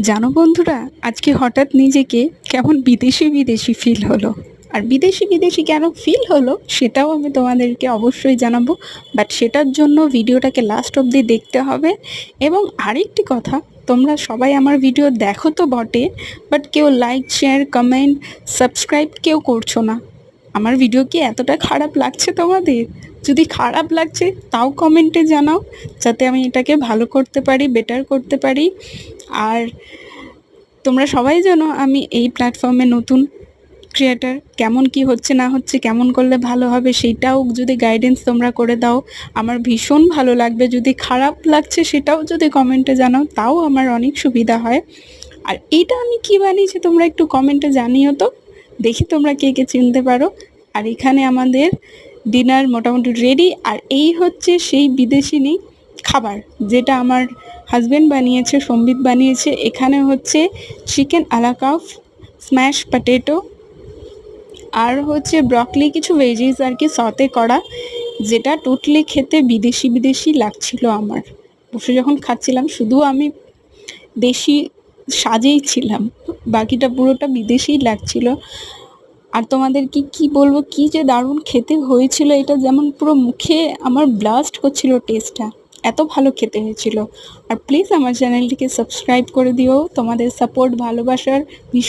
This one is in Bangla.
জানো বন্ধুরা, আজকে হঠাৎ নিজেকে কেমন বিদেশি বিদেশি ফিল হলো। আর বিদেশি বিদেশি কেন ফিল হলো সেটাও আমি তোমাদেরকে অবশ্যই জানাবো। বাট সেটার জন্য ভিডিওটাকে লাস্ট অবধি দেখতে হবে। এবং আরেকটি কথা, তোমরা সবাই আমার ভিডিও দেখো তো বটে, বাট কেউ লাইক, শেয়ার, কমেন্ট, সাবস্ক্রাইব কেউ করছো না। আমার ভিডিও কি এতটা খারাপ লাগছে তোমাদের? যদি খারাপ লাগছে তাও কমেন্টে জানাও, যাতে আমি এটাকে ভালো করতে পারি, বেটার করতে পারি। আর তোমরা সবাই জানো আমি এই প্ল্যাটফর্মে নতুন ক্রিয়েটার, কেমন কি হচ্ছে না হচ্ছে, কেমন করলে ভালো হবে সেইটাও যদি গাইডেন্স তোমরা করে দাও আমার ভীষণ ভালো লাগবে। যদি খারাপ লাগছে সেটাও যদি কমেন্টে জানাও তাও আমার অনেক সুবিধা হয়। আর এইটা আমি কি বানিয়েছি তোমরা একটু কমেন্টে জানিও তো, দেখি তোমরা কে কে চিনতে পারো। আর এখানে আমাদের ডিনার মোটামুটি রেডি। আর এই হচ্ছে সেই বিদেশিনী খাবার যেটা আমার হাজব্যান্ড বানিয়েছে, সম্বিত বানিয়েছে। এখানে হচ্ছে চিকেন আলাকাফ, স্ম্যাশ পটেটো, আর হচ্ছে ব্রকলি, কিছু ভেজিস আর কি সতে করা, যেটা টোটালি খেতে বিদেশি বিদেশি লাগছিল। আমার বসে যখন খাচ্ছিলাম শুধু আমি দেশি সাজেই ছিলাম, বাকিটা পুরোটা বিদেশিই লাগছিল। আর তোমাদেরকে কি বলবো, কি যে দারুণ খেতে হয়েছিল, এটা যেমন পুরো মুখে আমার ব্লাস্ট করছিল টেস্টটা, এত ভালো খেতে হয়েছিল। আর প্লিজ আমার চ্যানেলটিকে সাবস্ক্রাইব করে দিও, তোমাদের সাপোর্ট ভালোবাসার